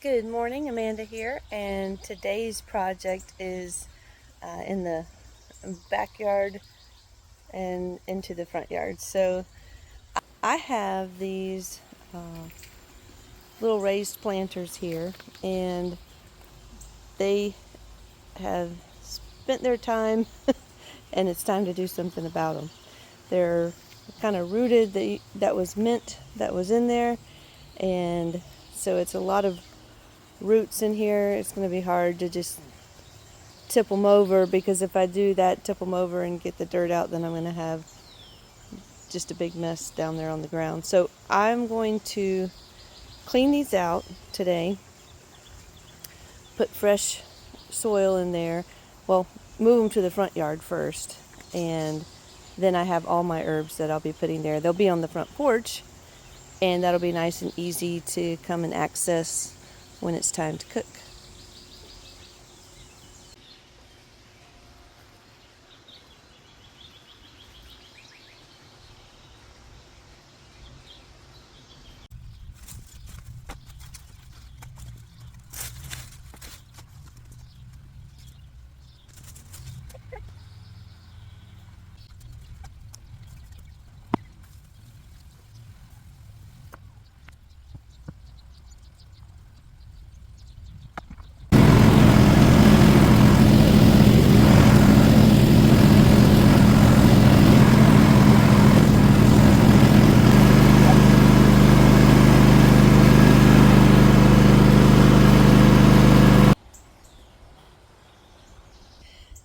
Good morning, Amanda here, and today's project is in the backyard and into the front yard. So I have these little raised planters here, and they have spent their time and it's time to do something about them. They're kind of rooted, that was mint that was in there, and so it's a lot of roots in here. It's going to be hard to just tip them over, because if I do that, tip them over and get the dirt out, then I'm going to have just a big mess down there on the ground. So I'm going to clean these out today, put fresh soil in there, well, move them to the front yard first, and then I have all my herbs that I'll be putting there. They'll be on the front porch, and that'll be nice and easy to come and access when it's time to cook.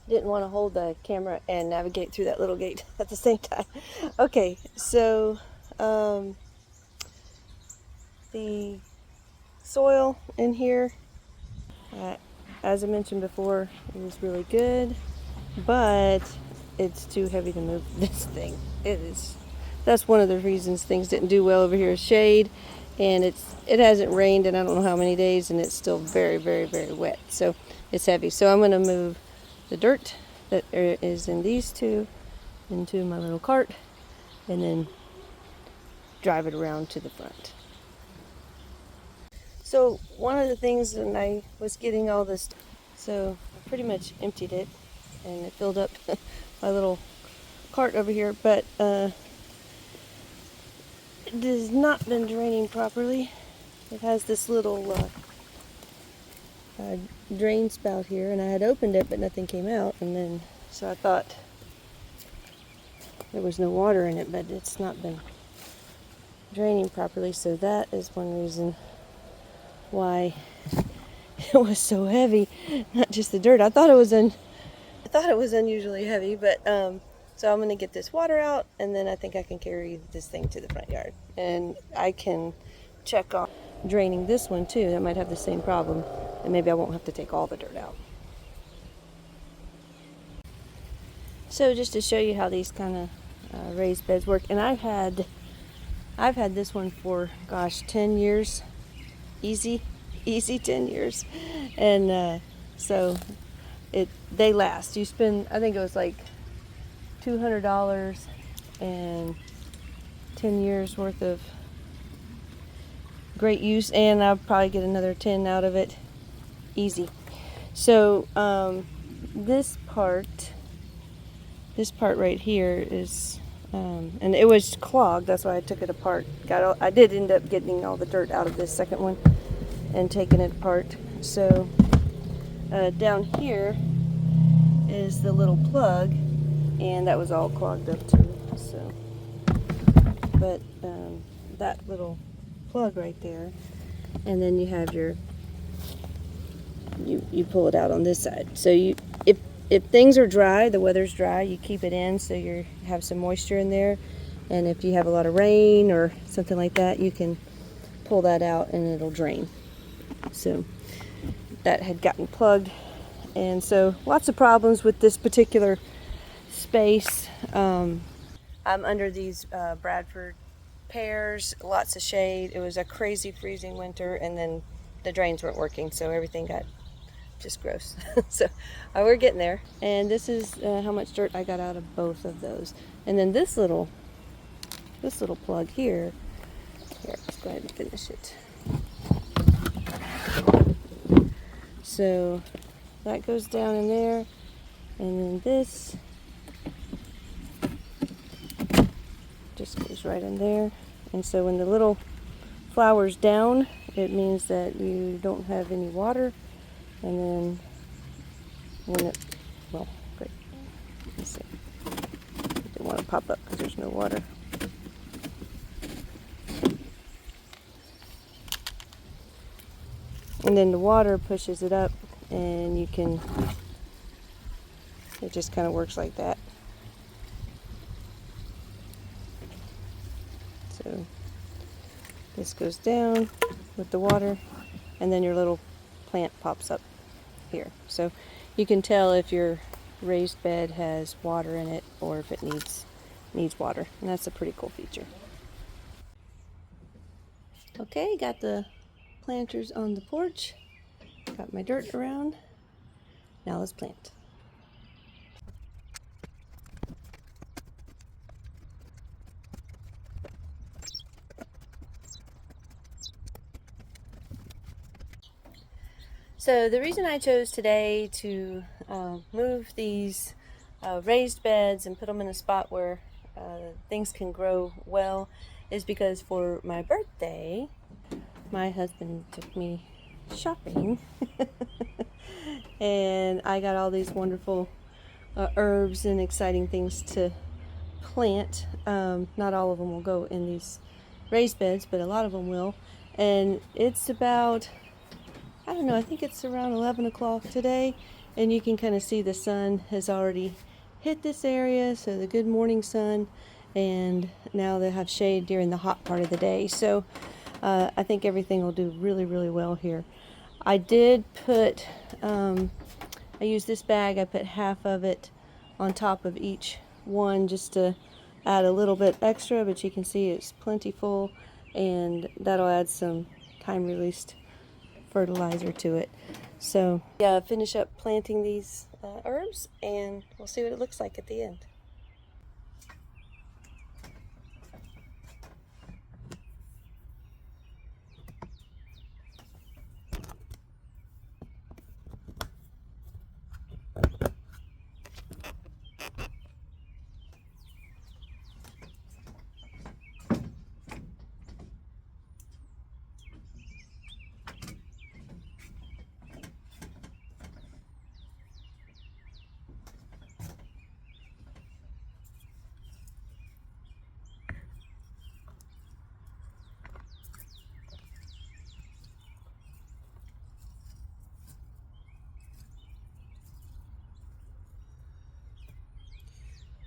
Didn't want to hold the camera and navigate through that little gate at the same time. Okay, so the soil in here, as I mentioned before, is really good, but it's too heavy to move this thing. That's one of the reasons things didn't do well over here is shade, and it hasn't rained in I don't know how many days, and it's still very, very, very wet, so it's heavy. So I'm going to move the dirt that is in these two into my little cart, and then drive it around to the front. So one of the things when I was getting all this, so I pretty much emptied it and it filled up my little cart over here, but it has not been draining properly. It has this little drain spout here, and I had opened it but nothing came out, and then so I thought there was no water in it, but it's not been draining properly, so that is one reason why it was so heavy. Not just the dirt. I thought it was unusually heavy, but so I'm going to get this water out, and then I think I can carry this thing to the front yard, and I can check on draining this one too. That might have the same problem, and maybe I won't have to take all the dirt out. So just to show you how these kind of raised beds work, and I've had this one for 10 years, easy 10 years, and so they last. You spend, I think it was like $200 and 10 years worth of great use, and I'll probably get another 10 out of it easy. So this part right here is and it was clogged, that's why I took it apart. I did end up getting all the dirt out of this second one and taking it apart. So down here is the little plug, and that was all clogged up too. So, but that little plug right there, and then you have you pull it out on this side. So if things are dry, the weather's dry, you keep it in so you have some moisture in there, and if you have a lot of rain or something like that, you can pull that out and it'll drain. So that had gotten plugged, and so lots of problems with this particular space. I'm under these Bradford pears, lots of shade. It was a crazy freezing winter, and then the drains weren't working, so everything got just gross. So we're getting there, and this is how much dirt I got out of both of those. And then this little plug here, let's go ahead and finish it. So that goes down in there, and then this just goes right in there. And so when the little flower's down, it means that you don't have any water. And then when it, well, great, let's see, it didn't want to pop up because there's no water. And then the water pushes it up, and you can, it just kind of works like that. So this goes down with the water, and then your little plant pops up here. So you can tell if your raised bed has water in it or if it needs water, and that's a pretty cool feature. Okay, got the planters on the porch, got my dirt around. Now let's plant. So the reason I chose today to move these raised beds and put them in a spot where things can grow well is because for my birthday, my husband took me shopping and I got all these wonderful herbs and exciting things to plant. Not all of them will go in these raised beds, but a lot of them will. And it's about, I don't know, I think it's around 11 o'clock today, and you can kind of see the sun has already hit this area, so the good morning sun, and now they have shade during the hot part of the day. So I think everything will do really, really well here. I did put, I used this bag, I put half of it on top of each one just to add a little bit extra, but you can see it's plenty full, and that'll add some time-released fertilizer to it. So yeah, finish up planting these herbs, and we'll see what it looks like at the end.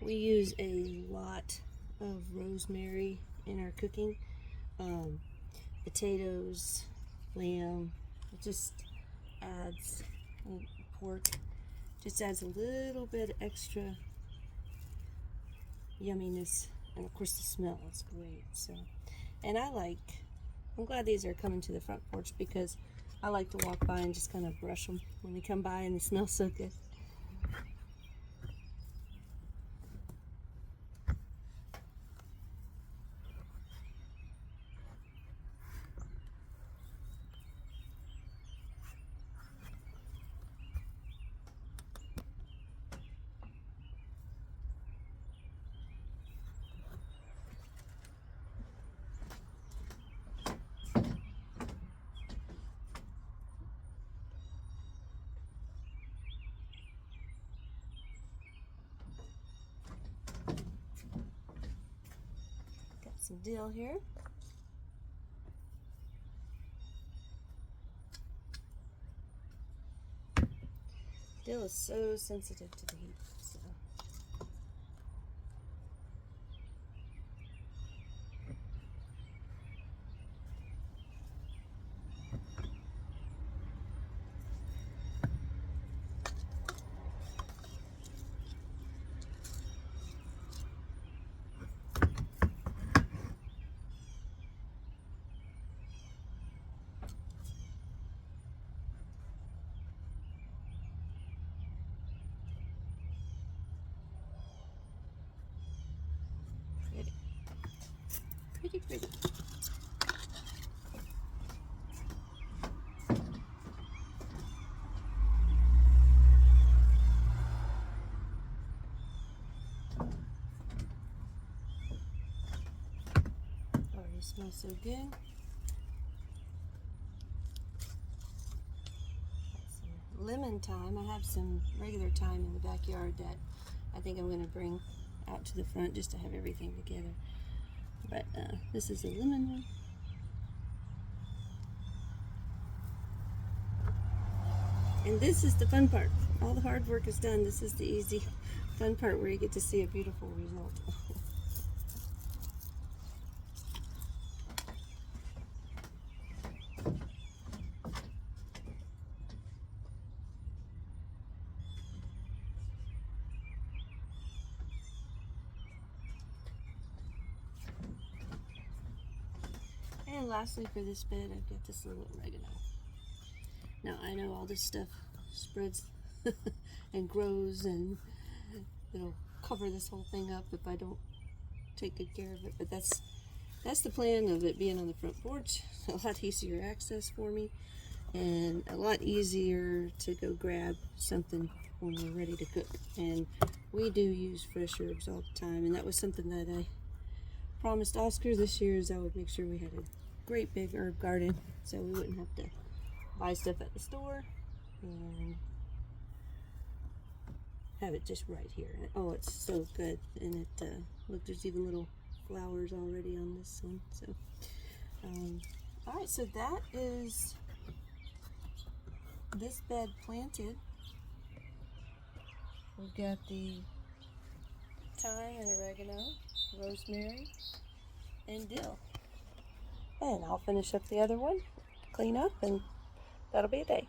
We use a lot of rosemary in our cooking. Potatoes, lamb, it just adds, pork, just adds a little bit extra yumminess, and of course the smell is great. So, and I'm glad these are coming to the front porch because I like to walk by and just kind of brush them when they come by, and they smell so good. Got some dill here. Dill is so sensitive to the heat. So. Pretty pretty. Smells so good. Some lemon thyme. I have some regular thyme in the backyard that I think I'm going to bring out to the front just to have everything together. But this is a lemon one. And this is the fun part. All the hard work is done. This is the easy, fun part where you get to see a beautiful result. And lastly, for this bed, I've got this little oregano. Now, I know all this stuff spreads and grows, and it'll cover this whole thing up if I don't take good care of it, but that's the plan of it being on the front porch. A lot easier access for me, and a lot easier to go grab something when we're ready to cook. And we do use fresh herbs all the time, and that was something that I promised Oscar this year, is I would make sure we had a great big herb garden so we wouldn't have to buy stuff at the store and have it just right here. Oh, it's so good. And it look, there's even little flowers already on this one. So all right, so that is this bed planted. We've got the thyme and oregano, rosemary, and dill. And I'll finish up the other one, clean up, and that'll be a day.